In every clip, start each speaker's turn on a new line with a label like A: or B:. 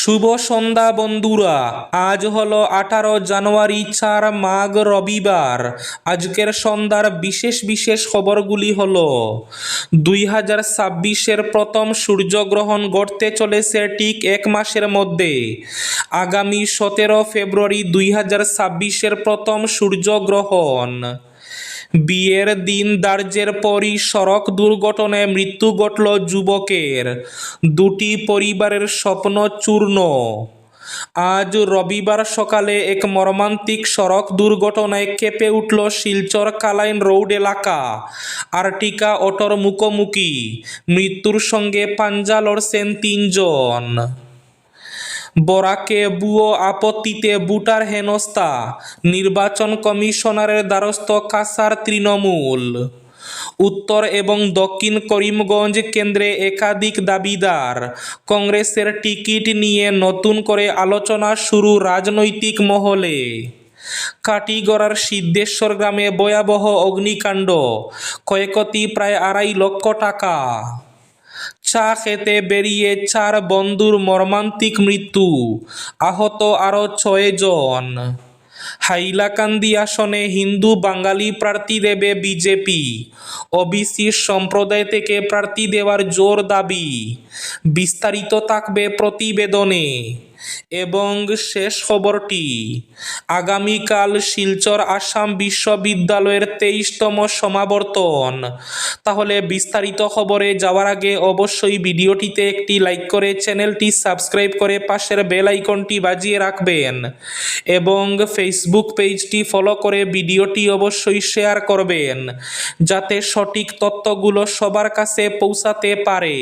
A: শুভ সন্ধ্যা বন্ধুরা। আজ হলো 18 জানুয়ারি, 4 মাঘ, রবিবার। আজকের সন্ধ্যার বিশেষ বিশেষ খবরগুলি হলো 2026-এর প্রথম সূর্যগ্রহণ ঘটতে চলেছে ঠিক এক মাসের মধ্যে। আগামী 17 ফেব্রুয়ারি 2026-এর প্রথম সূর্যগ্রহণ। বিয়ের দিন ধার্যের পরই সড়ক দুর্ঘটনায় মৃত্যু ঘটল যুবকের। দুটি পরিবারের স্বপ্ন চূর্ণ। আজ রবিবার সকালে এক মর্মান্তিক সড়ক দুর্ঘটনায় কেঁপে উঠল শিলচর কালাইন রোড এলাকা। আর্টিকা অটোর মুখোমুখি। মৃত্যুর সঙ্গে পাঞ্জা লড়ছেন 3 জন। বরাকে ভুয়ো আপত্তিতে ভোটার হেনস্থা। নির্বাচন কমিশনারের দ্বারস্থ কাছাড় তৃণমূল। উত্তর এবং দক্ষিণ করিমগঞ্জ কেন্দ্রে একাধিক দাবিদার। কংগ্রেসের টিকিট নিয়ে নতুন করে আলোচনা শুরু রাজনৈতিক মহলে। কাটিগড়ার সিদ্ধেশ্বর গ্রামে ভয়াবহ অগ্নিকাণ্ড। ক্ষয়ক্ষতি প্রায় 2.5 লক্ষ টাকা। চা খেতে বেরিয়ে 4 বন্ধুর মর্মান্তিক মৃত্যু, আহত আরও 6 জন। হাইলাকান্দি আসনে হিন্দু বাঙালি প্রার্থী দেবে বিজেপি। ওবিসি সম্প্রদায় থেকে প্রার্থী দেওয়ার জোর দাবি। বিস্তারিত থাকবে প্রতিবেদনে। এবং শেষ খবরটি, আগামীকাল শিলচর আসাম বিশ্ববিদ্যালয়ের 23তম সমাবর্তন। তাহলে বিস্তারিত খবরে যাওয়ার আগে অবশ্যই ভিডিওটিতে একটি লাইক করে চ্যানেলটি সাবস্ক্রাইব করে পাশের বেল আইকনটি বাজিয়ে রাখবেন এবং ফেসবুক পেজটি ফলো করে ভিডিওটি অবশ্যই শেয়ার করবেন যাতে সঠিক তথ্যগুলো সবার কাছে পৌঁছাতে পারে।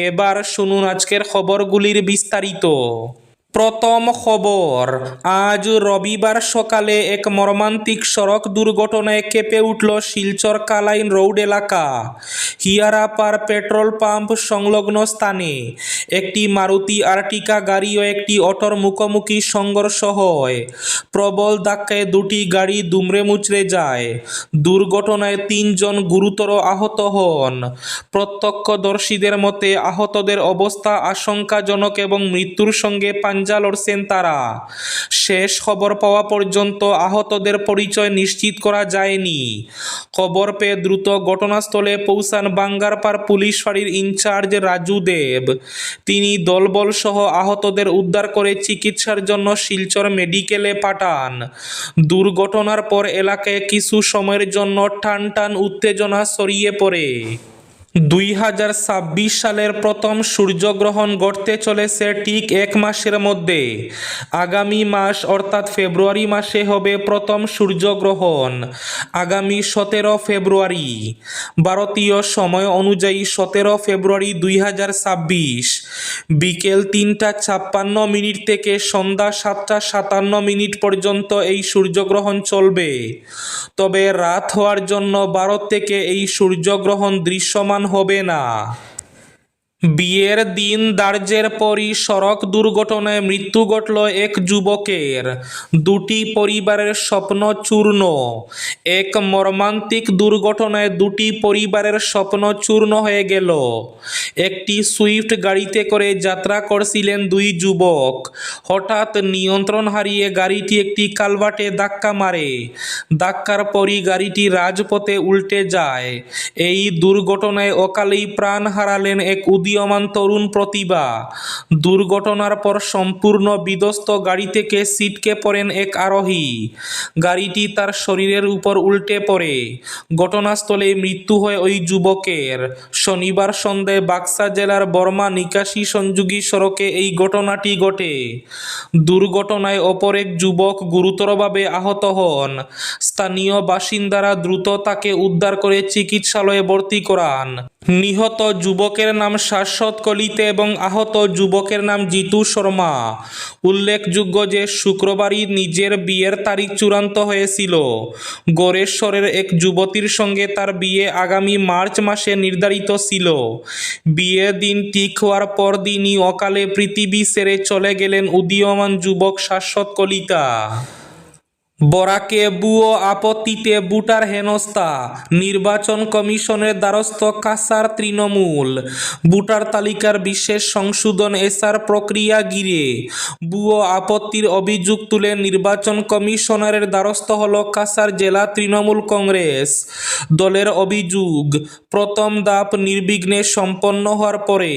A: এবার শুনুন আজকের খবরগুলির বিস্তারিত। প্রথম খবর, আজ রবিবার সকালে এক মর্মান্তিক সড়ক দুর্ঘটনায় কেঁপে উঠল শিলচর কালাইন রোড এলাকা। হিয়ারাপার পেট্রোল পাম্প সংলগ্ন স্থানে একটি মারুতি আর্টিকা গাড়ি ও একটি অটোর মুখোমুখি সংঘর্ষ হয়। প্রবল ধাক্কায় দুটি গাড়ি দুমড়ে মুচড়ে যায়। দুর্ঘটনায় 3 জন গুরুতর আহত হন। প্রত্যক্ষদর্শীদের মতে আহতদের অবস্থা আশঙ্কাজনক এবং মৃত্যুর সঙ্গে পাঞ্জা লড়ছেন তারা। শেষ খবর পাওয়া পর্যন্ত আহতদের পরিচয় নিশ্চিত করা যায়নি। খবর পেয়ে দ্রুত ঘটনাস্থলে পৌঁছান বাঙ্গারপাড় পুলিশ ফাঁড়ির ইনচার্জ রাজু দেব। তিনি দলবল সহ আহতদের উদ্ধার করে চিকিৎসার জন্য শিলচর মেডিকেলে পাঠান। দুর্ঘটনার পর এলাকায় কিছু সময়ের জন্য টান উত্তেজনা ছড়িয়ে পড়ে। 2026 সালের প্রথম সূর্যগ্রহণ ঘটতে চলেছে ঠিক এক মাসের মধ্যে। আগামী মাস অর্থাৎ ফেব্রুয়ারি মাসে হবে প্রথম সূর্যগ্রহণ। আগামী 17 ফেব্রুয়ারি ভারতীয় সময় অনুযায়ী 17 ফেব্রুয়ারি 2026 বিকেল 3:56 থেকে সন্ধ্যা 7:57 পর্যন্ত এই সূর্যগ্রহণ চলবে। তবে রাত হওয়ার জন্য ভারত থেকে এই সূর্যগ্রহণ দৃশ্যমান হবে না। বিয়ের দিন ধার্যের পরই সড়ক দুর্ঘটনায় মৃত্যু ঘটল এক যুবকের। দুটি পরিবারের স্বপ্ন চূর্ণ। এক মর্মান্তিক দুর্ঘটনায় দুটি পরিবারের স্বপ্ন চূর্ণ হয়ে গেল। একটি সুইফট গাড়িতে করে যাত্রা করছিলেন 2 যুবক। হঠাৎ নিয়ন্ত্রণ হারিয়ে গাড়িটি একটি কালভার্টে ধাক্কা মারে। ধাক্কার পরই গাড়িটি রাজপথে উল্টে যায়। এই দুর্ঘটনায় অকালেই প্রাণ হারালেন এক উদীয়মান তরুণ প্রতিভা। দুর্ঘটনার পর সম্পূর্ণ বিধ্বস্ত গাড়ি থেকে ছিটকে পড়েন এক আরোহী। গাড়িটি তার শরীরের উপর উল্টে পড়ে। ঘটনাস্থলে মৃত্যু হয় ওই যুবকের। শনিবার সন্ধ্যায় বাক্সা জেলার বর্মা নিকাশি সংযোগী সড়কে এই ঘটনাটি ঘটে। দুর্ঘটনায় অপর এক যুবক গুরুতরভাবে আহত হন। স্থানীয় বাসিন্দারা দ্রুত তাকে উদ্ধার করে চিকিৎসালয়ে ভর্তি করান। নিহত যুবকের নাম শাশ্বত কলিতে এবং আহত যুবকের নাম জিতু শর্মা। উল্লেখযোগ্য যে শুক্রবারই নিজের বিয়ের তারিখ চূড়ান্ত হয়েছিল। গড়েশ্বরের এক যুবতীর সঙ্গে তার বিয়ে আগামী মার্চ মাসে নির্ধারিত ছিল। বিয়ের দিন ঠিক হওয়ার পর দিনই অকালে পৃথিবী ছেড়ে চলে গেলেন উদীয়মান যুবক শাশ্বত কলিতা। বরাকে ভুয়ো আপত্তিতে ভোটার হেনস্থা, নির্বাচন কমিশনের দ্বারস্থ কাসার তৃণমূল। ভোটার তালিকার বিশেষ সংশোধন এসার প্রক্রিয়া ঘিরে ভুয়ো আপত্তির অভিযোগ তুলে নির্বাচন কমিশনারের দ্বারস্থ হল কাসার জেলা তৃণমূল কংগ্রেস। দলের অভিযোগ, প্রথম ধাপ নির্বিঘ্নে সম্পন্ন হওয়ার পরে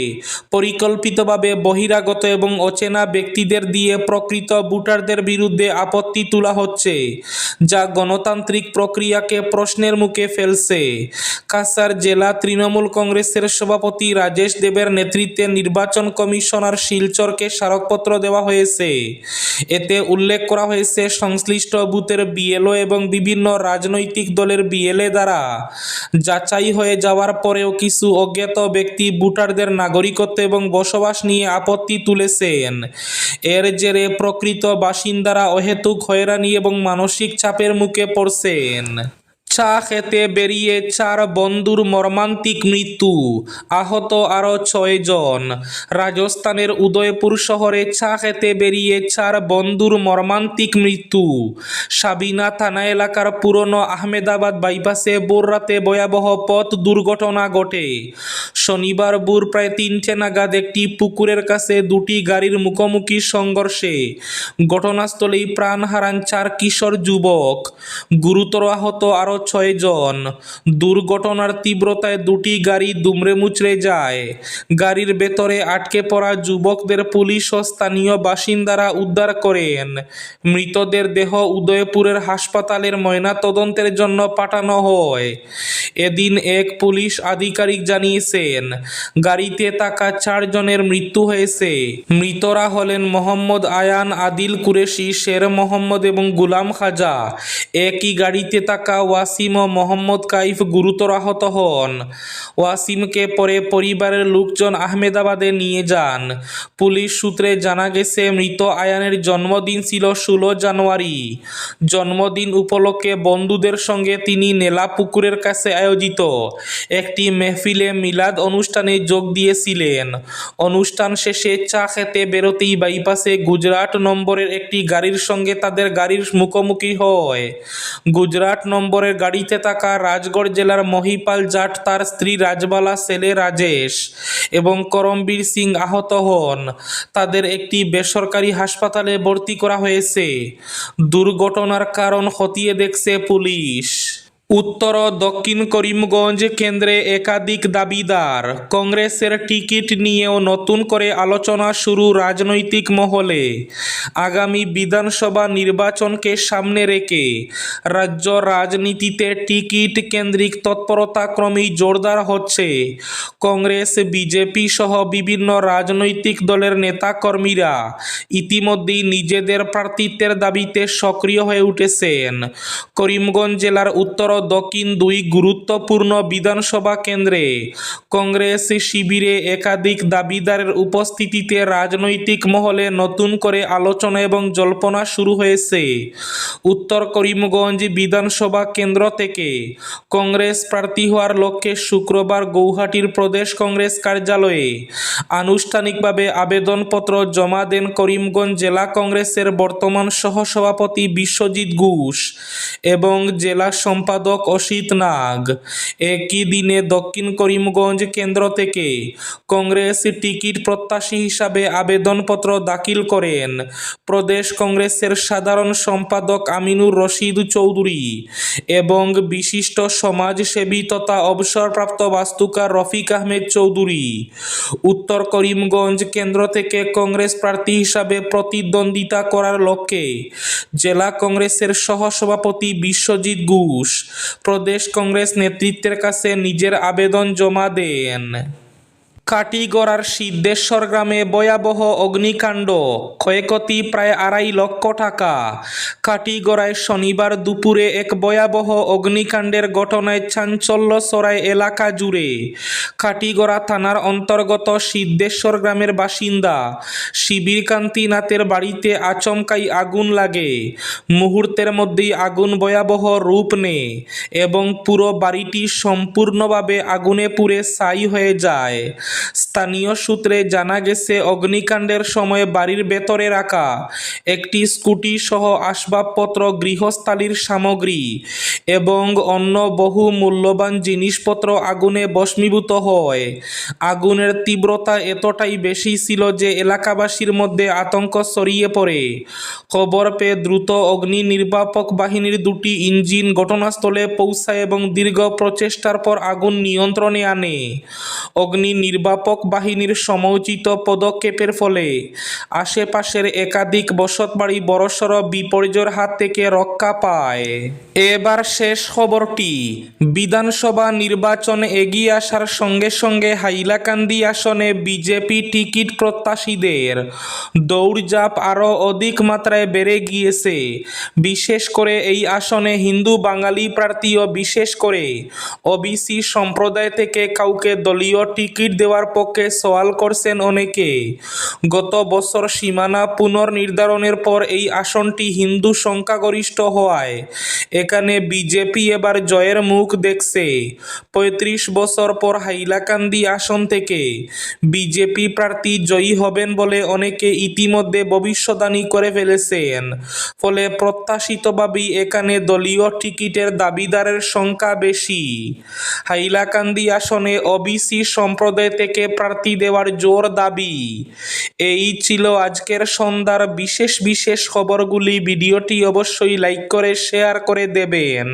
A: পরিকল্পিতভাবে বহিরাগত এবং অচেনা ব্যক্তিদের দিয়ে প্রকৃত ভোটারদের বিরুদ্ধে আপত্তি তোলা হচ্ছে, যা গণতান্ত্রিক প্রক্রিয়াকে প্রশ্নের মুখে ফেলছে। কাসার জেলা তৃণমূল কংগ্রেসের সভাপতি রাজেশ দেবের নেতৃত্বে নির্বাচন কমিশনার শিলচরকে স্মারকপত্র দেওয়া হয়েছে। এতে উল্লেখ করা হয়েছে, সংশ্লিষ্ট বুথের বিএলও এবং বিভিন্ন রাজনৈতিক দলের বিএলএ দ্বারা যাচাই হয়ে যাওয়ার পরেও কিছু অজ্ঞাত ব্যক্তি ভোটারদের নাগরিকত্ব এবং বসবাস নিয়ে আপত্তি তুলেছেন। এর জেরে প্রকৃত বাসিন্দারা অহেতুক হয়রানি এবং মানসিক চাপের মুখে পড়ছেন। চা খেতে বেরিয়ে 4 বন্ধুর মর্মান্তিক মৃত্যু, আহত আরও 6 জন। রাজস্থানের উদয়পুর শহরে চা খেতে বেরিয়ে 4 বন্ধুর মর্মান্তিক মৃত্যু। সাবিনা থানা এলাকার পুরনো আহমেদাবাদ বাইপাসে ভোর রাতে ভয়াবহ পথ দুর্ঘটনা ঘটে। শনিবার ভোর প্রায় 3টে নাগাদ একটি পুকুরের কাছে দুটি গাড়ির মুখোমুখি সংঘর্ষে ঘটনাস্থলেই প্রাণ হারান 4 কিশোর যুবক। গুরুতর আহত আরও 6 জন। দুর্ঘটনার তীব্রতায় দুটি গাড়ি দুমড়ে মুচড়ে যায়। গাড়ির ভেতরে আটকে পড়া যুবকদের পুলিশ ও স্থানীয় বাসিন্দারা উদ্ধার করেন। মৃতদের দেহ উদয়পুরের হাসপাতালের ময়নাতদন্তের জন্য পাঠানো হয়। এদিন এক পুলিশ আধিকারিক জানিয়েছেন, গাড়িতে থাকা 4 জনের মৃত্যু হয়েছে। মৃতরা হলেন মোহাম্মদ আয়ান, আদিল কুরেশি, শের মোহাম্মদ এবং গুলাম খাজা। একই গাড়িতে থাকা ওয়াসিম ও মোহাম্মদ কাইফ গুরুতর আহত হন। ওয়াসিমকে পরে পরিবারের লোকজন আহমেদাবাদে নিয়ে যান। পুলিশ সূত্রে জানা গেছে, মৃত আয়ানের জন্মদিন ছিল 16 জানুয়ারি। জন্মদিন উপলক্ষে বন্ধুদের সঙ্গে তিনি নেলা পুকুরের কাছে আয়োজিত একটি মেহফিলে মিলাদ অনুষ্ঠানে যোগ দিয়েছিলেন। অনুষ্ঠান শেষে চা খেতে বেরোতেই বাইপাসে গুজরাট নম্বরের একটি গাড়ির সঙ্গে তাদের গাড়ির মুখোমুখি হয়। গুজরাট নম্বরের গাড়িতে থাকা রাজগড় জেলার মহিপাল জাট, তার স্ত্রী রাজবালা, ছেলে রাজেশ এবং করমবীর সিং আহত হন। তাদের একটি বেসরকারি হাসপাতালে ভর্তি করা হয়েছে। দুর্ঘটনার কারণ খতিয়ে দেখছে পুলিশ। উত্তর ও দক্ষিণ করিমগঞ্জ কেন্দ্রে একাধিক দাবিদার, কংগ্রেসের টিকিট নিয়েও নতুন করে আলোচনা শুরু রাজনৈতিক মহলে। আগামী বিধানসভা নির্বাচনকে সামনে রেখে রাজ্য রাজনীতিতে টিকিট কেন্দ্রিক তৎপরতা ক্রমেই জোরদার হচ্ছে। কংগ্রেস, বিজেপি সহ বিভিন্ন রাজনৈতিক দলের নেতাকর্মীরা ইতিমধ্যেই নিজেদের প্রার্থিত্বের দাবিতে সক্রিয় হয়ে উঠেছেন। করিমগঞ্জ জেলার উত্তর ও দক্ষিণ 2 গুরুত্বপূর্ণ বিধানসভা কেন্দ্রে কংগ্রেস শিবিরে একাধিক দাবিদারের উপস্থিতিতে রাজনৈতিক মহলে নতুন করে আলোচনা এবং জল্পনা শুরু হয়েছে। উত্তর করিমগঞ্জ বিধানসভা কেন্দ্র থেকে কংগ্রেস প্রার্থী হওয়ার লক্ষ্যে শুক্রবার গৌহাটির প্রদেশ কংগ্রেস কার্যালয়ে আনুষ্ঠানিকভাবে আবেদনপত্র জমা দেন করিমগঞ্জ জেলা কংগ্রেসের বর্তমান সহসভাপতি বিশ্বজিৎ ঘোষ এবং জেলা সম্পাদক অসিত নাগ। একই দিনে দক্ষিণ করিমগঞ্জ কেন্দ্র থেকে কংগ্রেস টিকিট প্রত্যাশী হিসাবে আবেদনপত্র দাখিল করেন প্রদেশ কংগ্রেসের সাধারণ সম্পাদক আমিনুর রশিদ চৌধুরী এবং বিশিষ্ট সমাজসেবী তথা অবসরপ্রাপ্ত বাস্তুকার রফিক আহমেদ চৌধুরী। উত্তর করিমগঞ্জ কেন্দ্র থেকে কংগ্রেস প্রার্থী হিসাবে প্রতিদ্বন্দ্বিতা করার লক্ষ্যে জেলা কংগ্রেসের সহসভাপতি বিশ্বজিৎ ঘোষ প্রদেশ কংগ্রেস নেতৃত্বের কাছে নিজের আবেদন জমা দেন। কাটিগড়ার সিদ্ধেশ্বর গ্রামে ভয়াবহ অগ্নিকাণ্ড, ক্ষয়ক্ষতি প্রায় 2.5 লক্ষ টাকা। কাটিগড়ায় শনিবার দুপুরে এক ভয়াবহ অগ্নিকাণ্ডের ঘটনায় চাঞ্চল্য ছড়ায় এলাকা জুড়ে। কাটিগড়া থানার অন্তর্গত সিদ্ধেশ্বর গ্রামের বাসিন্দা শিবিরকান্তি নাথের বাড়িতে আচমকাই আগুন লাগে। মুহূর্তের মধ্যেই আগুন ভয়াবহ রূপ নেয় এবং পুরো বাড়িটি সম্পূর্ণভাবে আগুনে পুড়ে ছাই হয়ে যায়। স্থানীয় সূত্রে জানা গেছে, অগ্নিকাণ্ডের সময় বাড়ির ভেতরে রাখা একটি স্কুটি সহ আসবাবপত্র, গৃহস্থালির সামগ্রী এবং অন্য বহু মূল্যবান জিনিসপত্র আগুনে ভস্মীভূত হয়। আগুনের তীব্রতা এতটাই বেশি ছিল যে এলাকাবাসীর মধ্যে আতঙ্ক ছড়িয়ে পড়ে। খবর পেয়ে দ্রুত অগ্নি নির্বাপক বাহিনীর 2টি ইঞ্জিন ঘটনাস্থলে পৌঁছায় এবং দীর্ঘ প্রচেষ্টার পর আগুন নিয়ন্ত্রণে আনে। অগ্নি নির্বাপক বাহিনীর সময়োচিত পদক্ষেপের ফলে আশেপাশের একাধিক বসতবাড়ি বড়সড় বিপর্যয়ের হাত থেকে রক্ষা পায়। এবার শেষ খবরটি। বিধানসভা নির্বাচনে এগিয়ে আসার সঙ্গে সঙ্গে হাইলাকান্দি আসনে বিজেপি টিকিট প্রত্যাশীদের দৌড়ঝাঁপ আরও অধিক মাত্রায় বেড়ে গিয়েছে। বিশেষ করে এই আসনে হিন্দু বাঙালি প্রার্থী ও বিশেষ করে ওবিসি সম্প্রদায় থেকে কাউকে দলীয় টিকিট দেওয়ার পক্ষে সওয়াল করছেন অনেকে। গত বছর সীমানা পুনর্নির্ধারণের পর এই আসনটি হিন্দু সংখ্যাগরিষ্ঠ হওয়ায় এখানে বিজেপি এবার জয়ের মুখ দেখছে। 35 বছর পর হাইলাকান্দি আসন থেকে বিজেপি প্রার্থী জয়ী হবেন বলে অনেকে ইতিমধ্যে ভবিষ্যদ্বাণী করে ফেলেছেন। ফলে প্রত্যাশিতভাবেই এখানে দলীয় টিকিটের দাবিদারের সংখ্যা বেশি। হাইলাকান্দি আসনে ওবিসি সম্প্রদায় থেকে প্রার্থী দেওয়ার জোর দাবি। এই ছিল আজকের সন্ধ্যার বিশেষ খবরগুলি। ভিডিওটি অবশ্যই লাইক করে শেয়ার করে দেবেন।